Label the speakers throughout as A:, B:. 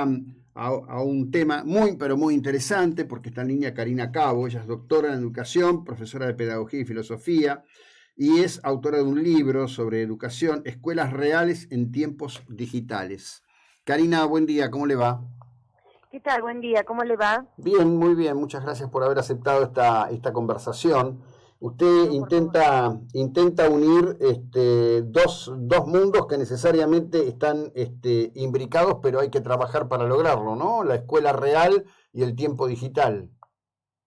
A: a un tema muy, pero muy interesante, porque está en línea Karina Cabo. Ella es doctora en educación, profesora de pedagogía y filosofía, y es autora de un libro sobre educación, escuelas reales en tiempos digitales. Karina, buen día, ¿cómo le va?
B: ¿Qué tal? Buen día, ¿cómo le va?
A: Bien, muy bien, muchas gracias por haber aceptado esta conversación. Usted
B: No, por favor.
A: intenta unir dos mundos que necesariamente están imbricados, pero hay que trabajar para lograrlo, ¿no? La escuela real y el tiempo digital.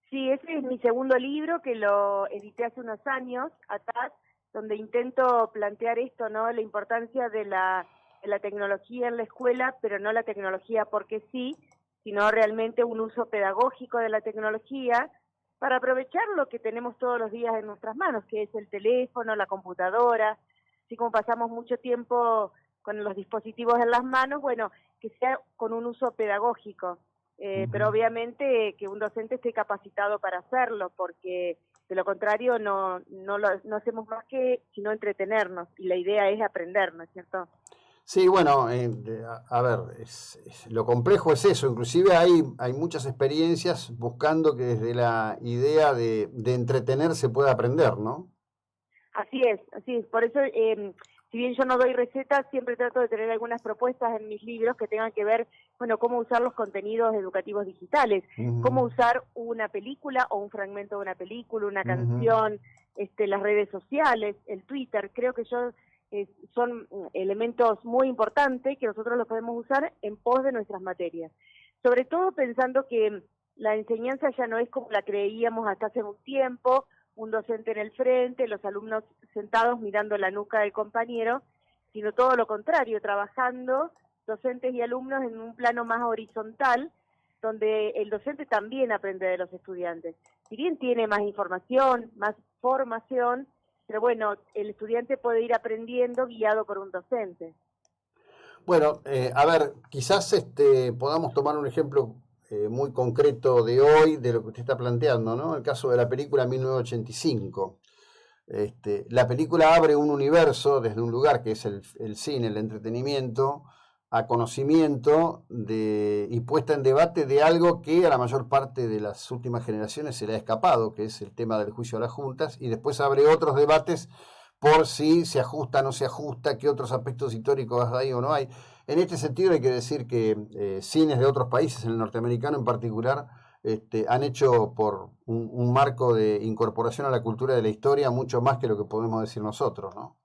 B: Sí, ese es mi segundo libro que lo edité hace unos años atrás, donde intento plantear esto, ¿no? La importancia de la tecnología en la escuela, pero no la tecnología porque sí, sino realmente un uso pedagógico de la tecnología para aprovechar lo que tenemos todos los días en nuestras manos, que es el teléfono, la computadora, así como pasamos mucho tiempo con los dispositivos en las manos, bueno, que sea con un uso pedagógico. Pero
A: Ujú.
B: obviamente que un docente esté capacitado para hacerlo, porque de lo contrario no hacemos más que sino entretenernos, y la idea es aprender, ¿no es cierto?
A: Sí, bueno, a ver, lo complejo es eso, inclusive hay muchas experiencias buscando que desde la idea de entretener se pueda aprender, ¿no?
B: Así es, así es. Por eso, si bien yo no doy recetas, siempre trato de tener algunas propuestas en mis libros que tengan que ver, bueno, cómo usar los contenidos educativos digitales, cómo
A: Ujú,
B: usar una película o un fragmento de una película, una
A: ujú.
B: canción, las redes sociales, el Twitter. Creo que son elementos muy importantes que nosotros los podemos usar en pos de nuestras materias. Sobre todo pensando que la enseñanza ya no es como la creíamos hasta hace un tiempo, un docente en el frente, los alumnos sentados mirando la nuca del compañero, sino todo lo contrario, trabajando docentes y alumnos en un plano más horizontal, donde el docente también aprende de los estudiantes. Si bien tiene más información, más formación, pero bueno, el estudiante puede ir aprendiendo guiado por un docente.
A: Bueno, a ver, quizás podamos tomar un ejemplo muy concreto de hoy, de lo que usted está planteando, ¿no? El caso de la película 1985. La película abre un universo desde un lugar que es el cine, el entretenimiento, a conocimiento y puesta en debate de algo que a la mayor parte de las últimas generaciones se le ha escapado, que es el tema del juicio a las juntas, y después abre otros debates por si se ajusta, no se ajusta, qué otros aspectos históricos hay o no hay. En este sentido hay que decir que cines de otros países, el norteamericano en particular, han hecho por un marco de incorporación a la cultura de la historia mucho más que lo que podemos decir nosotros, ¿no?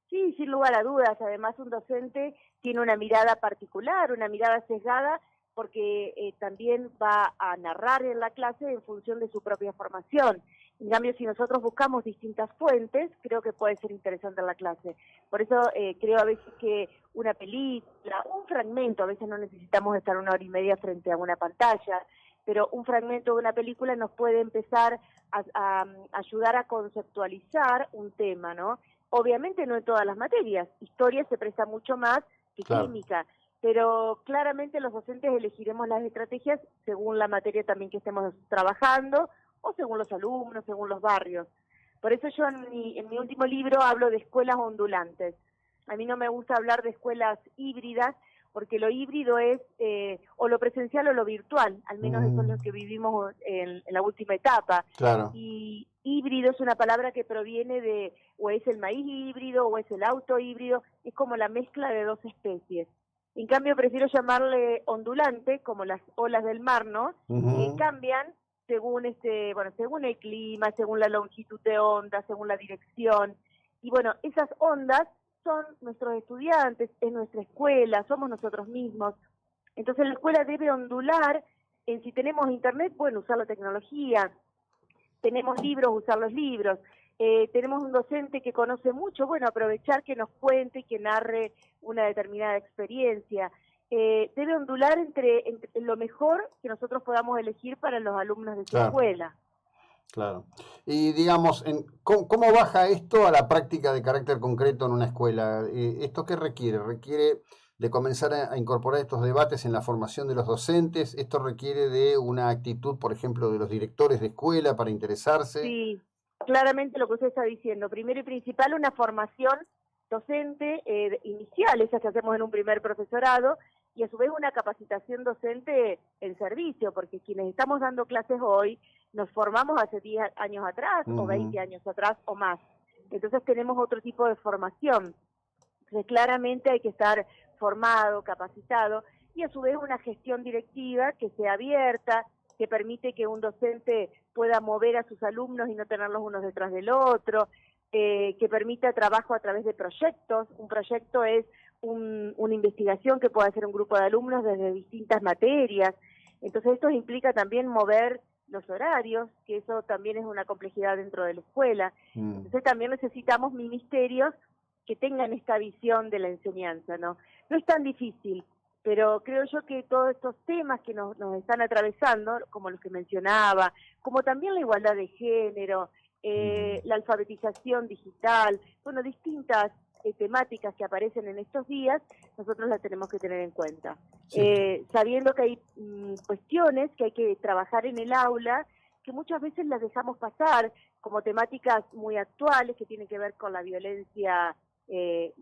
B: Sí, sin lugar a dudas. Además, un docente tiene una mirada particular, una mirada sesgada, porque también va a narrar en la clase en función de su propia formación. En cambio, si nosotros buscamos distintas fuentes, creo que puede ser interesante en la clase. Por eso creo a veces que una película, un fragmento, a veces no necesitamos estar 1 hora y media frente a una pantalla, pero un fragmento de una película nos puede empezar a ayudar a conceptualizar un tema, ¿no? Obviamente no en todas las materias, historia se presta mucho más que
A: Claro.
B: química, pero claramente los docentes elegiremos las estrategias según la materia también que estemos trabajando, o según los alumnos, según los barrios. Por eso yo en mi último libro hablo de escuelas ondulantes. A mí no me gusta hablar de escuelas híbridas, porque lo híbrido es o lo presencial o lo virtual, al menos eso es lo
A: Mm,
B: que vivimos en la última etapa.
A: claro.
B: Y híbrido es una palabra que proviene de, o es el maíz híbrido, o es el auto híbrido, es como la mezcla de dos especies. En cambio, prefiero llamarle ondulante, como las olas del mar, ¿no? Que
A: Ujú.
B: cambian según según el clima, según la longitud de onda, según la dirección. Y bueno, esas ondas son nuestros estudiantes, es nuestra escuela, somos nosotros mismos. Entonces la escuela debe ondular en si tenemos internet, bueno, usar la tecnología, tenemos libros, usar los libros, tenemos un docente que conoce mucho, bueno, aprovechar que nos cuente y que narre una determinada experiencia. Debe ondular entre lo mejor que nosotros podamos elegir para los alumnos de esa
A: Claro,
B: escuela.
A: claro. Y digamos, ¿cómo baja esto a la práctica de carácter concreto en una escuela? ¿Esto qué requiere? ¿Requiere de comenzar a incorporar estos debates en la formación de los docentes? ¿Esto requiere de una actitud, por ejemplo, de los directores de escuela para interesarse?
B: Sí, claramente lo que usted está diciendo. Primero y principal, una formación docente inicial, esa que hacemos en un primer profesorado, y a su vez una capacitación docente en servicio, porque quienes estamos dando clases hoy nos formamos hace 10 años atrás o 20 años atrás o más. Entonces tenemos otro tipo de formación. Entonces claramente hay que estar formado, capacitado y a su vez una gestión directiva que sea abierta, que permite que un docente pueda mover a sus alumnos y no tenerlos unos detrás del otro, que permita trabajo a través de proyectos. Un proyecto es una investigación que puede hacer un grupo de alumnos desde distintas materias. Entonces esto implica también mover los horarios, que eso también es una complejidad dentro de la escuela. Entonces también necesitamos ministerios que tengan esta visión de la enseñanza, ¿no? No es tan difícil, pero creo yo que todos estos temas que nos están atravesando, como los que mencionaba, como también la igualdad de género, la alfabetización digital, bueno, distintas temáticas que aparecen en estos días, nosotros las tenemos que tener en cuenta. Sí. Sabiendo que hay cuestiones que hay que trabajar en el aula, que muchas veces las dejamos pasar, como temáticas muy actuales que tienen que ver con la violencia,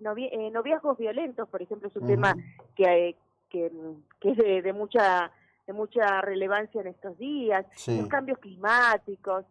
B: noviazgos violentos, por ejemplo, es un tema que es de mucha relevancia en estos días, los cambios climáticos,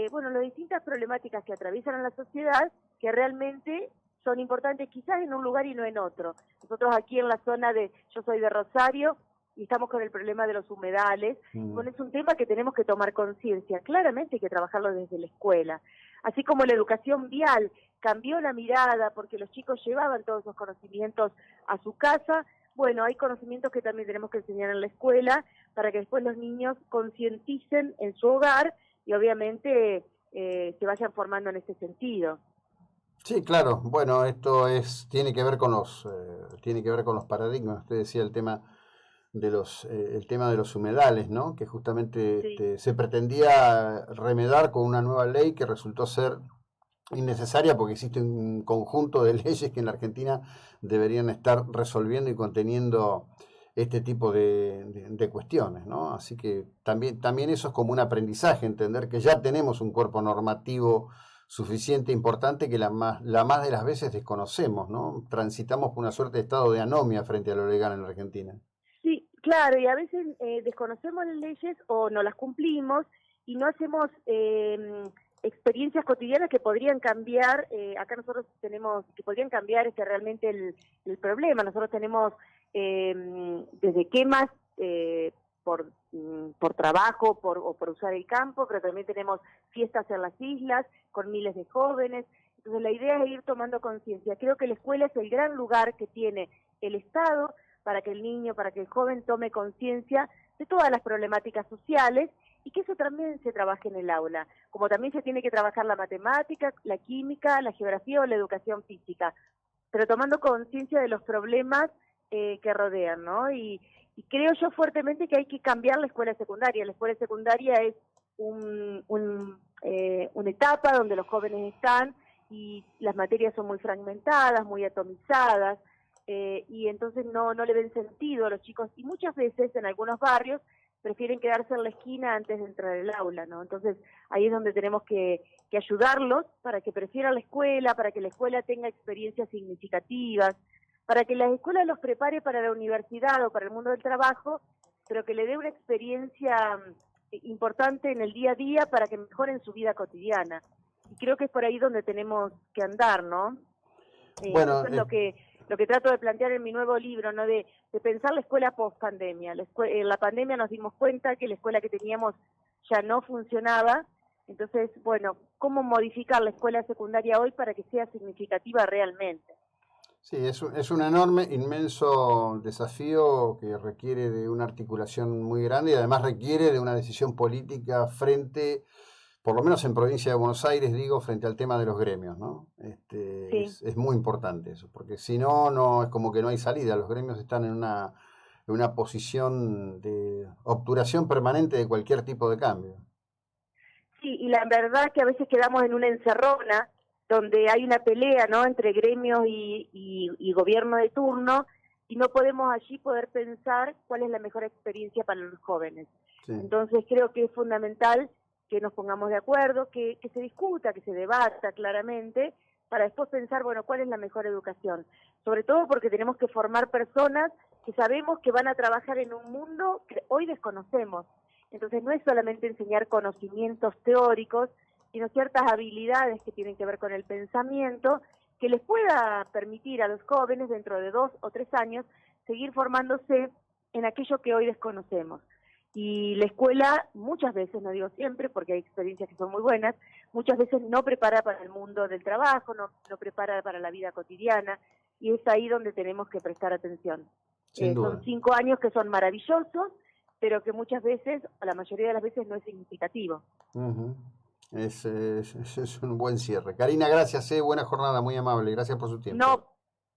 B: bueno, las distintas problemáticas que atraviesan a la sociedad que realmente son importantes quizás en un lugar y no en otro. Nosotros aquí en la zona yo soy de Rosario y estamos con el problema de los humedales, bueno, es un tema que tenemos que tomar conciencia, claramente hay que trabajarlo desde la escuela, así como la educación vial cambió la mirada porque los chicos llevaban todos esos conocimientos a su casa. Bueno, hay conocimientos que también tenemos que enseñar en la escuela para que después los niños concienticen en su hogar y obviamente se vayan formando en ese sentido.
A: Sí, claro. Bueno, esto tiene que ver con los paradigmas. Usted decía el tema de los humedales, ¿no? Que justamente se pretendía remediar con una nueva ley que resultó ser innecesaria porque existe un conjunto de leyes que en la Argentina deberían estar resolviendo y conteniendo este tipo de cuestiones, ¿no? Así que también eso es como un aprendizaje, entender que ya tenemos un cuerpo normativo suficiente, importante, que la más de las veces desconocemos, ¿no? Transitamos por una suerte de estado de anomia frente a lo legal en la Argentina.
B: Sí, claro, y a veces desconocemos las leyes o no las cumplimos y no hacemos experiencias cotidianas que podrían cambiar, acá nosotros tenemos, que podrían cambiar realmente el problema. Nosotros tenemos desde quemas por trabajo o por usar el campo, pero también tenemos fiestas en las islas con miles de jóvenes. Entonces la idea es ir tomando conciencia. Creo que la escuela es el gran lugar que tiene el Estado para que el niño, para que el joven tome conciencia de todas las problemáticas sociales y que eso también se trabaje en el aula, como también se tiene que trabajar la matemática, la química, la geografía o la educación física, pero tomando conciencia de los problemas que rodean, ¿no? Y creo yo fuertemente que hay que cambiar la escuela secundaria. La escuela secundaria es una etapa donde los jóvenes están y las materias son muy fragmentadas, muy atomizadas, y entonces no le ven sentido a los chicos, y muchas veces en algunos barrios prefieren quedarse en la esquina antes de entrar al aula, ¿no? Entonces ahí es donde tenemos que ayudarlos para que prefieran la escuela, para que la escuela tenga experiencias significativas, para que la escuela los prepare para la universidad o para el mundo del trabajo, pero que le dé una experiencia importante en el día a día para que mejoren su vida cotidiana. Y creo que es por ahí donde tenemos que andar, ¿no? Bueno, eso es lo que trato de plantear en mi nuevo libro, ¿no? De pensar la escuela post-pandemia. En la pandemia nos dimos cuenta que la escuela que teníamos ya no funcionaba. Entonces, bueno, ¿cómo modificar la escuela secundaria hoy para que sea significativa realmente?
A: Sí, es un enorme, inmenso desafío que requiere de una articulación muy grande y además requiere de una decisión política frente, por lo menos en provincia de Buenos Aires, digo, frente al tema de los gremios, ¿no? Sí. Es muy importante eso, porque si no es como que no hay salida. Los gremios están en una posición de obturación permanente de cualquier tipo de cambio.
B: Sí, y la verdad que a veces quedamos en una encerrona donde hay una pelea, ¿no?, entre gremios y gobierno de turno, y no podemos allí poder pensar cuál es la mejor experiencia para los jóvenes. Sí. Entonces creo que es fundamental que nos pongamos de acuerdo, que se discuta, que se debata claramente, para después pensar, bueno, cuál es la mejor educación. Sobre todo porque tenemos que formar personas que sabemos que van a trabajar en un mundo que hoy desconocemos. Entonces no es solamente enseñar conocimientos teóricos, sino ciertas habilidades que tienen que ver con el pensamiento, que les pueda permitir a los jóvenes dentro de 2 o 3 años seguir formándose en aquello que hoy desconocemos. Y la escuela muchas veces, no digo siempre, porque hay experiencias que son muy buenas, muchas veces no prepara para el mundo del trabajo, no prepara para la vida cotidiana, y es ahí donde tenemos que prestar atención.
A: Sin duda.
B: Son 5 años que son maravillosos, pero que muchas veces, o la mayoría de las veces, no es significativo.
A: Uh-huh. Es un buen cierre. Karina, gracias, buena jornada, muy amable, gracias por su tiempo.
B: No,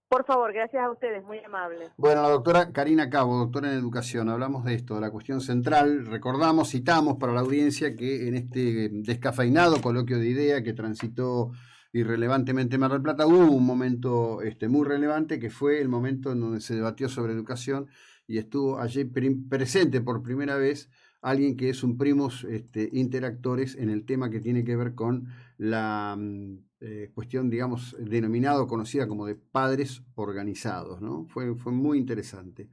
B: por favor, gracias a ustedes, muy amable.
A: Bueno, la doctora Karina Cabo, doctora en educación, hablamos de esto, de la cuestión central, recordamos, citamos para la audiencia que en este descafeinado coloquio de idea que transitó irrelevantemente Mar del Plata, hubo un momento muy relevante que fue el momento en donde se debatió sobre educación y estuvo allí presente por primera vez alguien que es un primus interactores en el tema que tiene que ver con la cuestión, digamos, denominada o conocida como de padres organizados, ¿no? Fue muy interesante.